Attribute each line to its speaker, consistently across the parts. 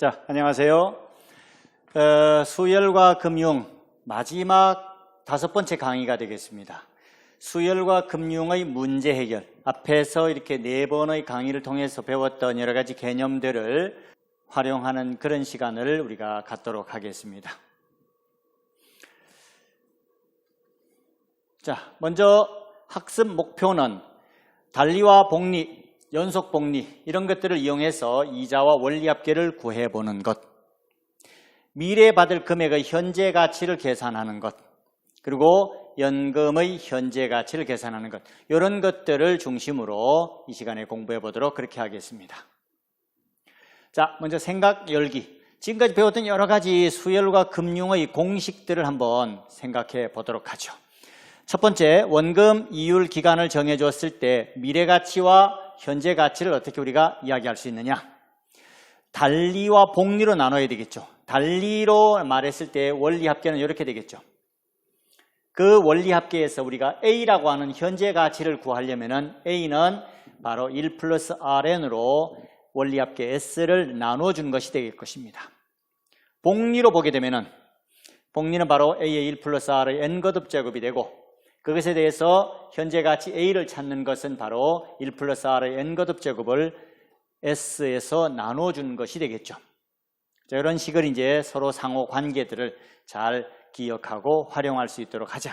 Speaker 1: 자, 안녕하세요. 수열과 금융 마지막 5번째 강의가 되겠습니다. 수열과 금융의 문제 해결, 앞에서 이렇게 4번의 강의를 통해서 배웠던 여러 가지 개념들을 활용하는 그런 시간을 우리가 갖도록 하겠습니다. 자, 먼저 학습 목표는 달리와 복리, 연속 복리 이런 것들을 이용해서 이자와 원리합계를 구해보는 것, 미래 받을 금액의 현재 가치를 계산하는 것, 그리고 연금의 현재 가치를 계산하는 것, 이런 것들을 중심으로 이 시간에 공부해 보도록 그렇게 하겠습니다. 자, 먼저 생각 열기. 지금까지 배웠던 여러 가지 수열과 금융의 공식들을 한번 생각해 보도록 하죠. 첫 번째, 원금 이율 기간을 정해 줬을 때 미래 가치와 현재 가치를 어떻게 우리가 이야기할 수 있느냐? 달리와 복리로 나눠야 되겠죠. 달리로 말했을 때 원리합계는 이렇게 되겠죠. 그 원리합계에서 우리가 A라고 하는 현재 가치를 구하려면은 A는 바로 1 플러스 Rn으로 원리합계 S를 나눠준 것이 될 것입니다. 복리로 보게 되면은 복리는 바로 A의 1 플러스 R의 N거듭제곱이 되고, 그것에 대해서 현재 가치 A를 찾는 것은 바로 1 플러스 R의 N거듭제곱을 S에서 나눠준 것이 되겠죠. 자, 이런 식을 이제 서로 상호 관계들을 잘 기억하고 활용할 수 있도록 하자.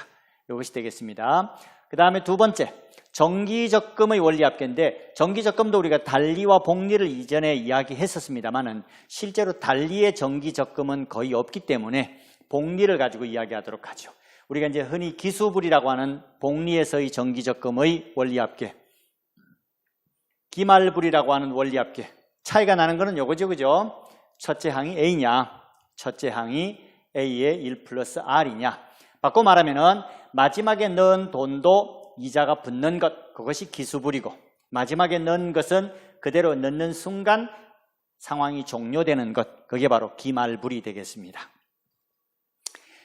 Speaker 1: 이것이 되겠습니다. 그 다음에 두 번째, 정기적금의 원리합계인데, 정기적금도 우리가 달리와 복리를 이전에 이야기했었습니다만은 실제로 달리의 정기적금은 거의 없기 때문에 복리를 가지고 이야기하도록 하죠. 우리가 이제 흔히 기수불이라고 하는 복리에서의 정기적금의 원리합계, 기말불이라고 하는 원리합계, 차이가 나는 거는 요거죠, 그죠? 첫째 항이 A냐, 첫째 항이 A의 1 플러스 R이냐. 바꿔 말하면은 마지막에 넣은 돈도 이자가 붙는 것, 그것이 기수불이고, 마지막에 넣은 것은 그대로 넣는 순간 상황이 종료되는 것, 그게 바로 기말불이 되겠습니다.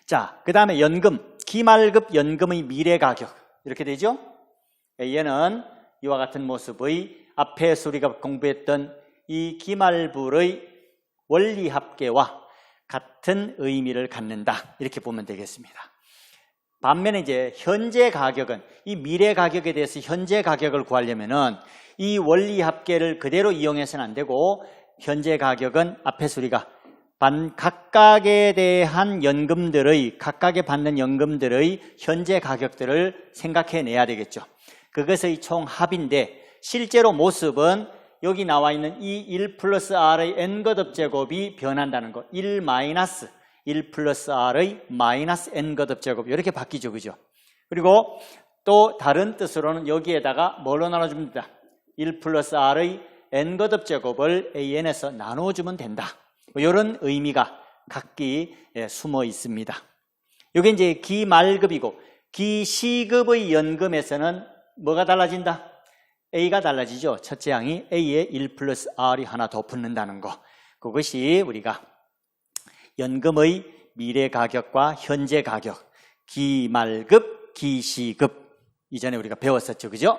Speaker 1: 자, 그 다음에 연금, 기말급 연금의 미래 가격, 이렇게 되죠. 얘는 이와 같은 모습의 앞에서 우리가 공부했던 이 기말불의 원리합계와 같은 의미를 갖는다, 이렇게 보면 되겠습니다. 반면에 이제 현재 가격은, 이 미래 가격에 대해서 현재 가격을 구하려면은 이 원리합계를 그대로 이용해서는 안 되고, 현재 가격은 앞에서 우리가 각각에 대한 연금들의, 각각에 받는 연금들의 현재 가격들을 생각해내야 되겠죠. 그것의 총합인데, 실제로 모습은 여기 나와 있는 이 1 플러스 R의 N거듭제곱이 변한다는 거, 1 플러스 R의 마이너스 N거듭제곱, 이렇게 바뀌죠, 그죠? 그리고 또 다른 뜻으로는 여기에다가 뭘로 나눠줍니다. 1 플러스 R의 N거듭제곱을 AN에서 나눠주면 된다. 이런 의미가 각기 숨어 있습니다. 이게 이제 기말급이고, 기시급의 연금에서는 뭐가 달라진다? A가 달라지죠. 첫째 항이 A에 1 플러스 R이 하나 더 붙는다는 거. 그것이 우리가 연금의 미래 가격과 현재 가격, 기말급, 기시급, 이전에 우리가 배웠었죠, 그죠?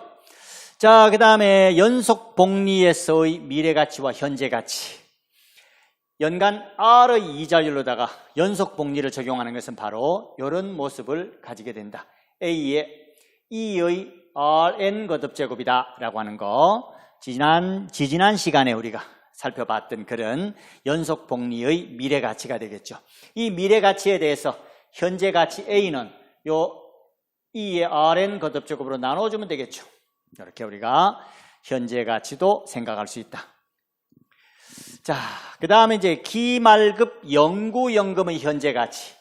Speaker 1: 자, 그 다음에 연속 복리에서의 미래 가치와 현재 가치. 연간 R의 이자율로다가 연속 복리를 적용하는 것은 바로 이런 모습을 가지게 된다. A의 E의 Rn 거듭제곱이다 라고 하는 거, 지지난 시간에 우리가 살펴봤던 그런 연속 복리의 미래 가치가 되겠죠. 이 미래 가치에 대해서 현재 가치 A는 요 E의 Rn 거듭제곱으로 나눠주면 되겠죠. 이렇게 우리가 현재 가치도 생각할 수 있다. 자, 그 다음에 이제 기말급 영구연금의 현재 가치.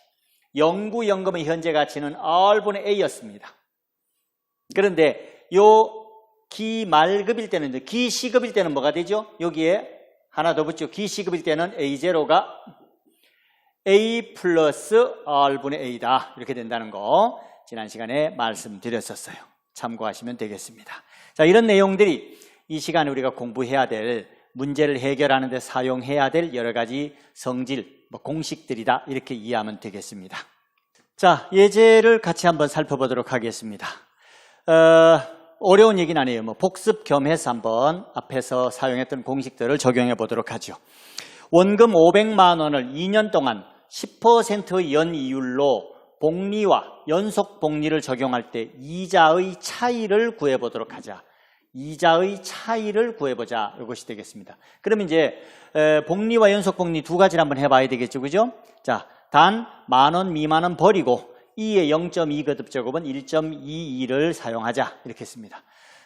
Speaker 1: 영구연금의 현재 가치는 R분의 A였습니다. 그런데 요 기말급일 때는, 기시급일 때는 뭐가 되죠? 여기에 하나 더 붙죠. 기시급일 때는 A0가 A 플러스 R분의 A다, 이렇게 된다는 거 지난 시간에 말씀드렸었어요. 참고하시면 되겠습니다. 자, 이런 내용들이 이 시간에 우리가 공부해야 될, 문제를 해결하는 데 사용해야 될 여러 가지 성질, 공식들이다, 이렇게 이해하면 되겠습니다. 자, 예제를 같이 한번 살펴보도록 하겠습니다. 어려운 얘기는 아니에요. 복습 겸해서 한번 앞에서 사용했던 공식들을 적용해 보도록 하죠. 원금 500만 원을 2년 동안 10%의 연이율로 복리와 연속 복리를 적용할 때 이자의 차이를 구해보도록 하자. 이자의 차이를 구해보자. 이것이 되겠습니다. 그러면 이제 복리와 연속 복리 두 가지를 한번 해봐야 되겠죠. 그죠? 자, 단 10,000원 미만은 버리고 2의 0.2 거듭제곱은 1.22를 사용하자. 이렇게 했습니다.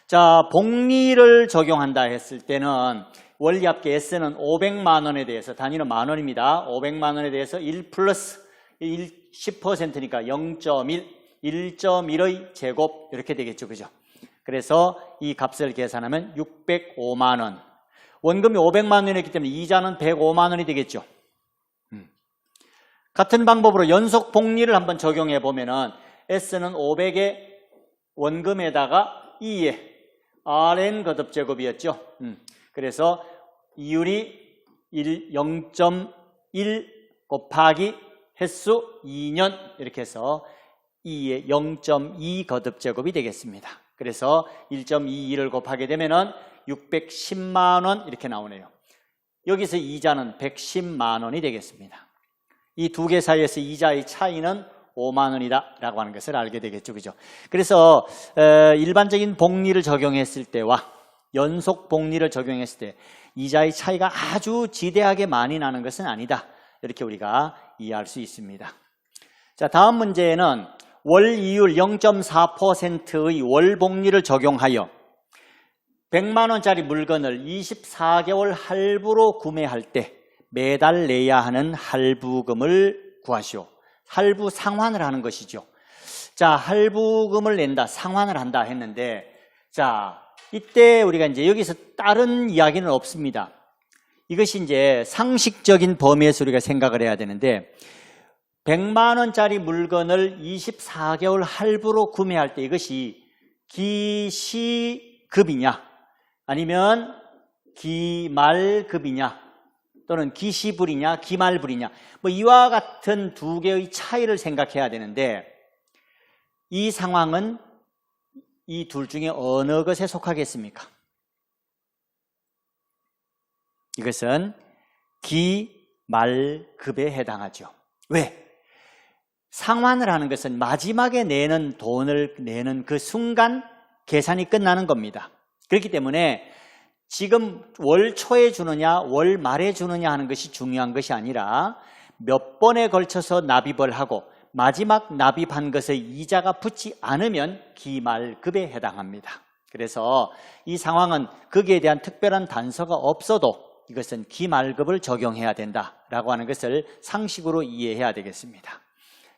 Speaker 1: 자, 복리를 적용한다 했을 때는 원리합계 S는 500만 원에 대해서, 단위는 만 원입니다. 500만 원에 대해서 1 플러스 10%니까 0.1, 1.1의 제곱 이렇게 되겠죠. 그죠? 그래서 이 값을 계산하면 605만 원. 원금이 500만 원이기 때문에 이자는 105만 원이 되겠죠. 같은 방법으로 연속 복리를 한번 적용해 보면은 S는 500의 원금에다가 2의 Rn 거듭제곱이었죠. 그래서 이율이 0.1 곱하기 횟수 2년 이렇게 해서 2의 0.2 거듭제곱이 되겠습니다. 그래서 1.22를 곱하게 되면은 610만 원 이렇게 나오네요. 여기서 이자는 110만 원이 되겠습니다. 이 두 개 사이에서 이자의 차이는 5만 원이다 라고 하는 것을 알게 되겠죠. 그죠? 그래서 일반적인 복리를 적용했을 때와 연속 복리를 적용했을 때 이자의 차이가 아주 지대하게 많이 나는 것은 아니다. 이렇게 우리가 이해할 수 있습니다. 자, 다음 문제에는 월 이율 0.4%의 월 복리를 적용하여 100만 원짜리 물건을 24개월 할부로 구매할 때 매달 내야 하는 할부금을 구하시오. 할부 상환을 하는 것이죠. 자, 할부금을 낸다, 상환을 한다 했는데, 자, 이때 우리가 이제 여기서 다른 이야기는 없습니다. 이것이 이제 상식적인 범위에서 우리가 생각을 해야 되는데, 100만 원짜리 물건을 24개월 할부로 구매할 때 이것이 기시급이냐, 아니면 기말급이냐, 또는 기시불이냐 기말불이냐, 뭐 이와 같은 두 개의 차이를 생각해야 되는데, 이 상황은 이 둘 중에 어느 것에 속하겠습니까? 이것은 기말급에 해당하죠. 왜? 상환을 하는 것은 마지막에 내는 돈을 내는 그 순간 계산이 끝나는 겁니다. 그렇기 때문에 지금 월 초에 주느냐 월 말에 주느냐 하는 것이 중요한 것이 아니라 몇 번에 걸쳐서 납입을 하고 마지막 납입한 것에 이자가 붙지 않으면 기말급에 해당합니다. 그래서 이 상황은 거기에 대한 특별한 단서가 없어도 이것은 기말급을 적용해야 된다라고 하는 것을 상식으로 이해해야 되겠습니다.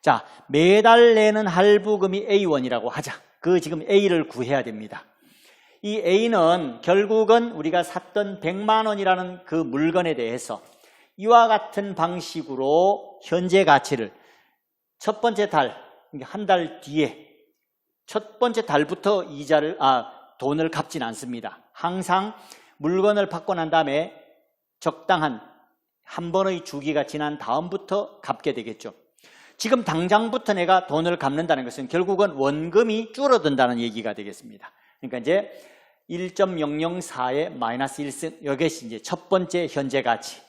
Speaker 1: 자, 매달 내는 할부금이 A1이라고 하자. 그 지금 A를 구해야 됩니다. 이 A는 결국은 우리가 샀던 100만 원이라는 그 물건에 대해서 이와 같은 방식으로 현재 가치를 첫 번째 달, 한 달 뒤에 첫 번째 달부터 돈을 갚진 않습니다. 항상 물건을 받고 난 다음에 적당한 한 번의 주기가 지난 다음부터 갚게 되겠죠. 지금 당장부터 내가 돈을 갚는다는 것은 결국은 원금이 줄어든다는 얘기가 되겠습니다. 그러니까 이제 1.004의 마이너스 1승, 이것이 이제 첫 번째 현재 가치.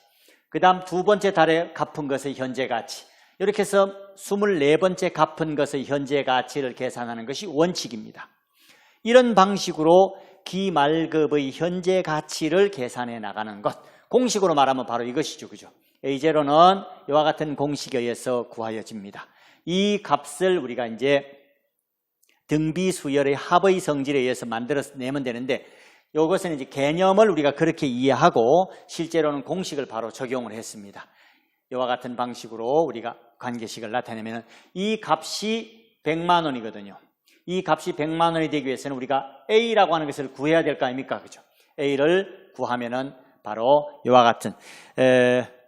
Speaker 1: 그 다음 두 번째 달에 갚은 것의 현재 가치. 이렇게 해서 24번째 갚은 것의 현재 가치를 계산하는 것이 원칙입니다. 이런 방식으로 기말급의 현재 가치를 계산해 나가는 것. 공식으로 말하면 바로 이것이죠. 그죠? A0는 이와 같은 공식에 의해서 구하여집니다. 이 값을 우리가 이제 등비수열의 합의 성질에 의해서 만들어서 내면 되는데, 이것은 이제 개념을 우리가 그렇게 이해하고 실제로는 공식을 바로 적용을 했습니다. 이와 같은 방식으로 우리가 관계식을 나타내면 이 값이 100만 원이거든요. 이 값이 100만 원이 되기 위해서는 우리가 A라고 하는 것을 구해야 될 거 아닙니까? 그죠? A를 구하면은 바로 이와 같은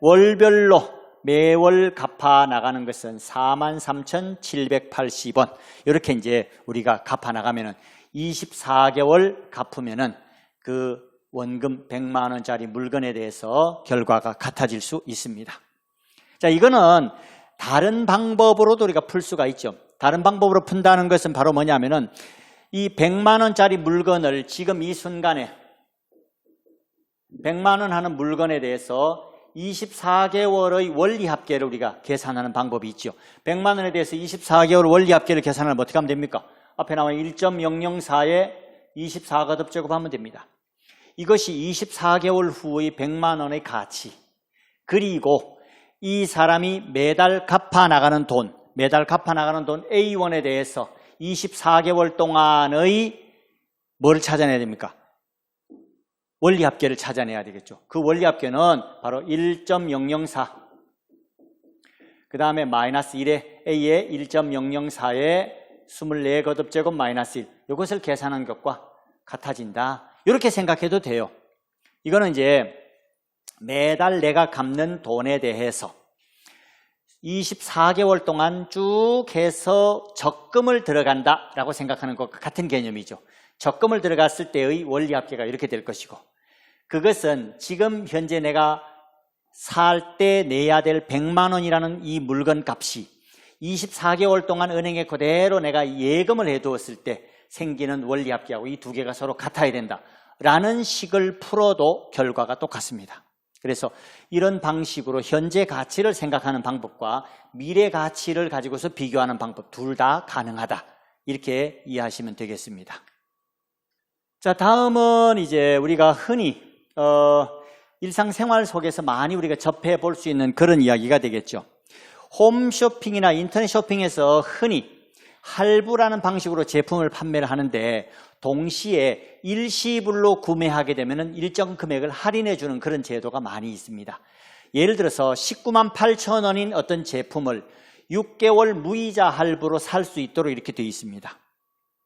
Speaker 1: 월별로 매월 갚아 나가는 것은 43,780원. 이렇게 이제 우리가 갚아 나가면은 24개월 갚으면은 그 원금 100만 원짜리 물건에 대해서 결과가 같아질 수 있습니다. 자, 이거는 다른 방법으로도 우리가 풀 수가 있죠. 다른 방법으로 푼다는 것은 바로 뭐냐면은 이 100만 원짜리 물건을 지금 이 순간에 100만 원 하는 물건에 대해서 24개월의 원리합계를 우리가 계산하는 방법이 있죠. 100만 원에 대해서 24개월 원리합계를 계산하면 어떻게 하면 됩니까? 앞에 나와 1.004에 24 거듭제곱하면 됩니다. 이것이 24개월 후의 100만 원의 가치, 그리고 이 사람이 매달 갚아나가는 돈, A1에 대해서 24개월 동안의 뭘 찾아내야 됩니까? 원리합계를 찾아내야 되겠죠. 그 원리합계는 바로 1.004, 그 다음에 마이너스 1에 A의 1.004에 24 거듭제곱 마이너스 1, 이것을 계산한 것과 같아진다. 이렇게 생각해도 돼요. 이거는 이제 매달 내가 갚는 돈에 대해서 24개월 동안 쭉 해서 적금을 들어간다라고 생각하는 것과 같은 개념이죠. 적금을 들어갔을 때의 원리합계가 이렇게 될 것이고, 그것은 지금 현재 내가 살 때 내야 될 100만 원이라는 이 물건 값이 24개월 동안 은행에 그대로 내가 예금을 해두었을 때 생기는 원리합계하고 이 두 개가 서로 같아야 된다라는 식을 풀어도 결과가 똑같습니다. 그래서 이런 방식으로 현재 가치를 생각하는 방법과 미래 가치를 가지고서 비교하는 방법, 둘 다 가능하다, 이렇게 이해하시면 되겠습니다. 자, 다음은 이제 우리가 흔히 일상생활 속에서 많이 우리가 접해 볼 수 있는 그런 이야기가 되겠죠. 홈쇼핑이나 인터넷 쇼핑에서 흔히 할부라는 방식으로 제품을 판매를 하는데, 동시에 일시불로 구매하게 되면 일정 금액을 할인해 주는 그런 제도가 많이 있습니다. 예를 들어서 19만 8천 원인 어떤 제품을 6개월 무이자 할부로 살 수 있도록 이렇게 되어 있습니다.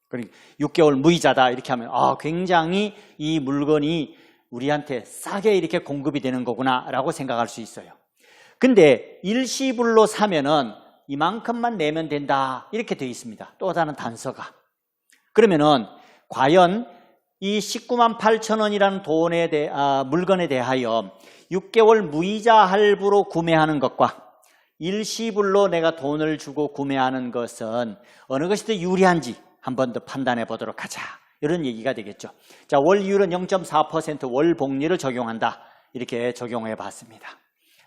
Speaker 1: 그러니까 6개월 무이자다 이렇게 하면 굉장히 이 물건이 우리한테 싸게 이렇게 공급이 되는 거구나 라고 생각할 수 있어요. 근데 일시불로 사면은 이만큼만 내면 된다 이렇게 되어 있습니다. 또 다른 단서가. 그러면은 과연 이 19만 8천 원이라는 물건에 대하여 6개월 무이자 할부로 구매하는 것과 일시불로 내가 돈을 주고 구매하는 것은 어느 것이 더 유리한지 한 번 더 판단해 보도록 하자, 이런 얘기가 되겠죠. 자, 월이율은 0.4% 월복리를 적용한다, 이렇게 적용해 봤습니다.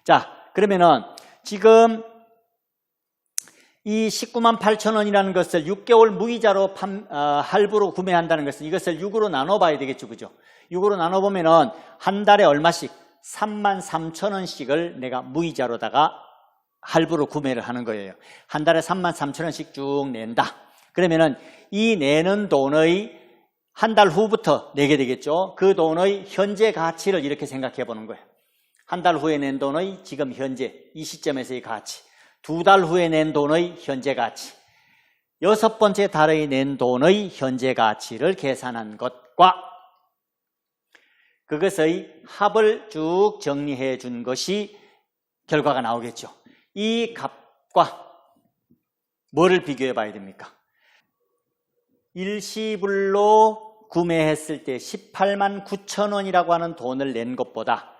Speaker 1: 자, 그러면은 지금 이 19만 8천 원이라는 것을 6개월 무이자로 할부로 구매한다는 것은 이것을 6으로 나눠봐야 되겠죠. 그죠? 6으로 나눠보면은 한 달에 얼마씩? 3만 3천 원씩을 내가 무이자로다가 할부로 구매를 하는 거예요. 한 달에 3만 3천 원씩 쭉 낸다. 그러면은 이 내는 돈의 한 달 후부터 내게 되겠죠. 그 돈의 현재 가치를 이렇게 생각해 보는 거예요. 한 달 후에 낸 돈의 지금 현재 이 시점에서의 가치, 2달 후에 낸 돈의 현재 가치, 6번째 달에 낸 돈의 현재 가치를 계산한 것과 그것의 합을 쭉 정리해 준 것이 결과가 나오겠죠. 이 값과 뭐를 비교해 봐야 됩니까? 일시불로 구매했을 때 18만 9천 원이라고 하는 돈을 낸 것보다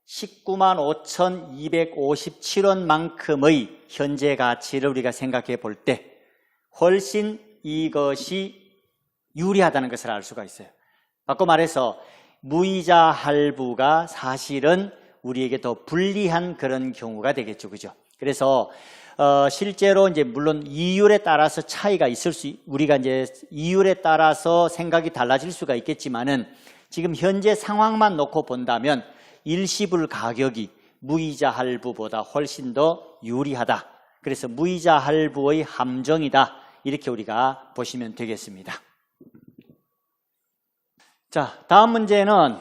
Speaker 1: 19만 5,257원만큼의 현재 가치를 우리가 생각해 볼 때 훨씬 이것이 유리하다는 것을 알 수가 있어요. 바꿔 말해서 무이자 할부가 사실은 우리에게 더 불리한 그런 경우가 되겠죠. 그죠? 그래서 실제로 이제 물론 이율에 따라서 차이가 우리가 이제 이율에 따라서 생각이 달라질 수가 있겠지만은 지금 현재 상황만 놓고 본다면 일시불 가격이 무이자 할부보다 훨씬 더 유리하다. 그래서 무이자 할부의 함정이다. 이렇게 우리가 보시면 되겠습니다. 자, 다음 문제는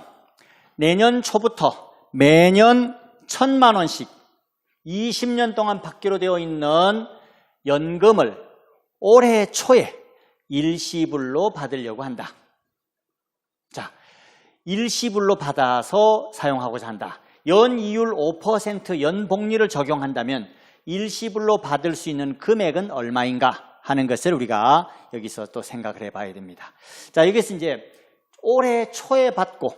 Speaker 1: 내년 초부터 매년 1,000만 원씩 20년 동안 받기로 되어 있는 연금을 올해 초에 일시불로 받으려고 한다. 자, 일시불로 받아서 사용하고자 한다. 연이율 5% 연복리를 적용한다면 일시불로 받을 수 있는 금액은 얼마인가 하는 것을 우리가 여기서 또 생각을 해봐야 됩니다. 자, 여기서 이제 올해 초에 받고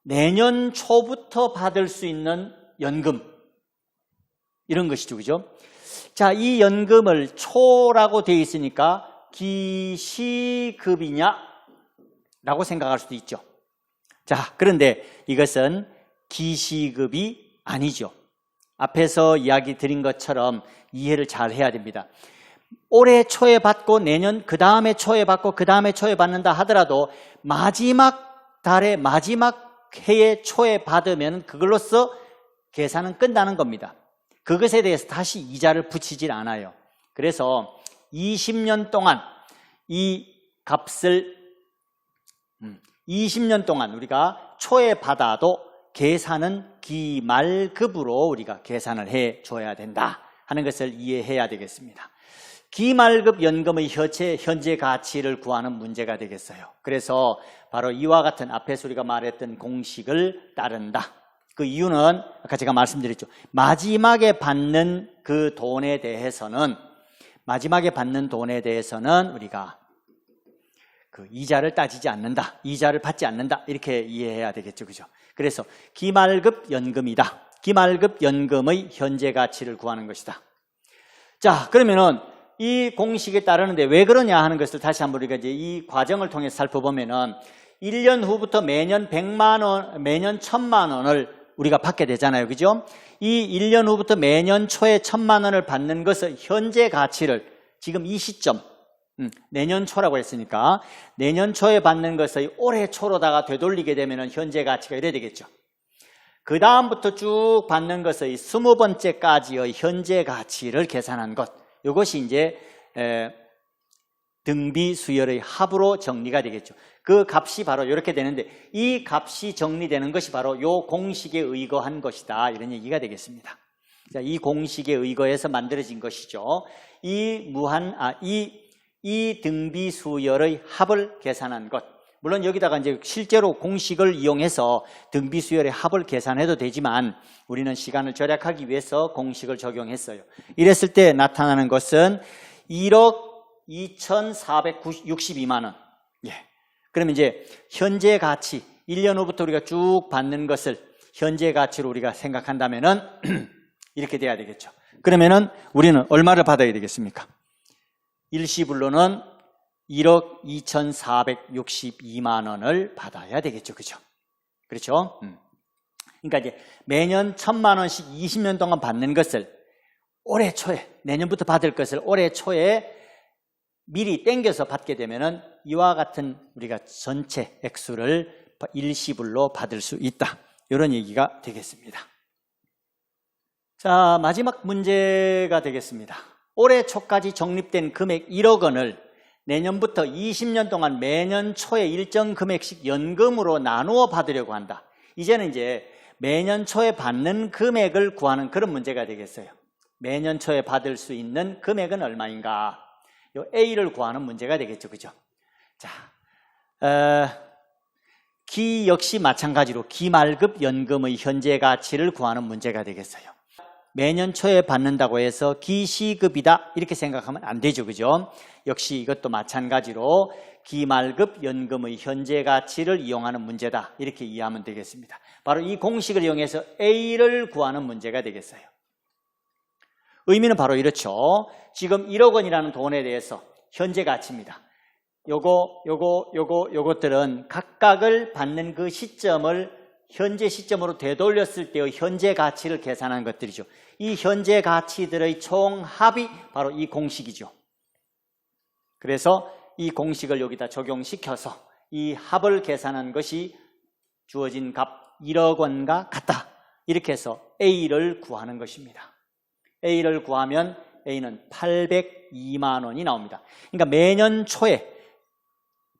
Speaker 1: 내년 초부터 받을 수 있는 연금, 이런 것이죠. 그죠? 자, 이 연금을 초라고 되어 있으니까 기시급이냐? 라고 생각할 수도 있죠. 자, 그런데 이것은 기시급이 아니죠. 앞에서 이야기 드린 것처럼 이해를 잘 해야 됩니다. 올해 초에 받고 내년 그 다음에 초에 받고 그 다음에 초에 받는다 하더라도 마지막 달에 마지막 해의 초에 받으면 그걸로써 계산은 끝나는 겁니다. 그것에 대해서 다시 이자를 붙이질 않아요. 그래서 20년 동안 이 값을 20년 동안 우리가 초에 받아도 계산은 기말급으로 우리가 계산을 해줘야 된다 하는 것을 이해해야 되겠습니다. 기말급 연금의 현재 가치를 구하는 문제가 되겠어요. 그래서 바로 이와 같은 앞에서 우리가 말했던 공식을 따른다. 그 이유는 아까 제가 말씀드렸죠. 마지막에 받는 그 돈에 대해서는 우리가 그 이자를 따지지 않는다. 이자를 받지 않는다. 이렇게 이해해야 되겠죠. 그죠? 그래서 기말급 연금이다. 기말급 연금의 현재 가치를 구하는 것이다. 자, 그러면은 이 공식에 따르는데 왜 그러냐 하는 것을 다시 한번 우리가 이제 이 과정을 통해서 살펴보면은 1년 후부터 매년 100만 원, 매년 1000만 원을 우리가 받게 되잖아요. 그죠? 이 1년 후부터 매년 초에 1000만 원을 받는 것을 현재 가치를 지금 이 시점 내년 초라고 했으니까 내년 초에 받는 것을 올해 초로다가 되돌리게 되면 현재 가치가 이래 되겠죠. 그 다음부터 쭉 받는 것의 20번째까지의 현재 가치를 계산한 것, 이것이 이제 등비 수열의 합으로 정리가 되겠죠. 그 값이 바로 이렇게 되는데 이 값이 정리되는 것이 바로 이 공식에 의거한 것이다, 이런 얘기가 되겠습니다. 자, 이 공식에 의거해서 만들어진 것이죠. 이 등비 수열의 합을 계산한 것. 물론 여기다가 이제 실제로 공식을 이용해서 등비 수열의 합을 계산해도 되지만 우리는 시간을 절약하기 위해서 공식을 적용했어요. 이랬을 때 나타나는 것은 1억 2,462만 원. 예. 그러면 이제 현재 가치, 1년 후부터 우리가 쭉 받는 것을 현재 가치로 우리가 생각한다면은 이렇게 돼야 되겠죠. 그러면은 우리는 얼마를 받아야 되겠습니까? 일시불로는 1억 2,462만 원을 받아야 되겠죠. 그죠? 그렇죠? 그러니까 이제 매년 1000만 원씩 20년 동안 받는 것을 올해 초에, 내년부터 받을 것을 올해 초에 미리 땡겨서 받게 되면은 이와 같은 우리가 전체 액수를 일시불로 받을 수 있다. 이런 얘기가 되겠습니다. 자, 마지막 문제가 되겠습니다. 올해 초까지 적립된 금액 1억 원을 내년부터 20년 동안 매년 초에 일정 금액씩 연금으로 나누어 받으려고 한다. 이제는 이제 매년 초에 받는 금액을 구하는 그런 문제가 되겠어요. 매년 초에 받을 수 있는 금액은 얼마인가? 요 A를 구하는 문제가 되겠죠. 그죠? 자, 기 역시 마찬가지로 기말급 연금의 현재 가치를 구하는 문제가 되겠어요. 매년 초에 받는다고 해서 기시급이다 이렇게 생각하면 안 되죠. 그죠? 역시 이것도 마찬가지로 기말급 연금의 현재 가치를 이용하는 문제다 이렇게 이해하면 되겠습니다. 바로 이 공식을 이용해서 A를 구하는 문제가 되겠어요. 의미는 바로 이렇죠. 지금 1억 원이라는 돈에 대해서 현재 가치입니다. 요것들은 각각을 받는 그 시점을 현재 시점으로 되돌렸을 때의 현재 가치를 계산한 것들이죠. 이 현재 가치들의 총합이 바로 이 공식이죠. 그래서 이 공식을 여기다 적용시켜서 이 합을 계산한 것이 주어진 값 1억 원과 같다. 이렇게 해서 A를 구하는 것입니다. A를 구하면 A는 802만 원이 나옵니다. 그러니까 매년 초에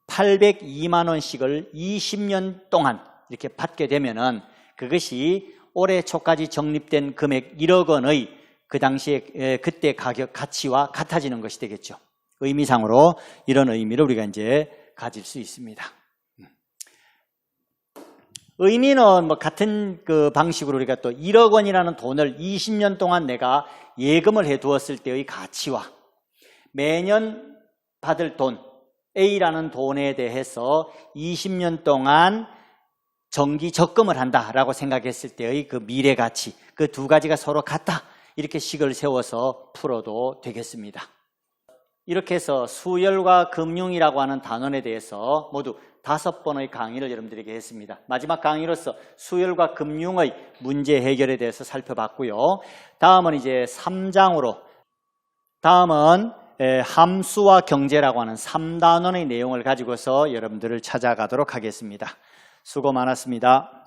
Speaker 1: 802만 원씩을 20년 동안 이렇게 받게 되면은 그것이 올해 초까지 적립된 금액 1억 원의 그 당시에 그때 가격 가치와 같아지는 것이 되겠죠. 의미상으로 이런 의미를 우리가 이제 가질 수 있습니다. 의미는 뭐 같은 그 방식으로 우리가 또 1억 원이라는 돈을 20년 동안 내가 예금을 해 두었을 때의 가치와 매년 받을 돈 A라는 돈에 대해서 20년 동안 정기 적금을 한다라고 생각했을 때의 그 미래 가치, 그 두 가지가 서로 같다. 이렇게 식을 세워서 풀어도 되겠습니다. 이렇게 해서 수열과 금융이라고 하는 단원에 대해서 모두 5번의 강의를 여러분들에게 했습니다. 마지막 강의로서 수열과 금융의 문제 해결에 대해서 살펴봤고요. 다음은 이제 3장으로 다음은 함수와 경제라고 하는 3단원의 내용을 가지고서 여러분들을 찾아가도록 하겠습니다. 수고 많았습니다.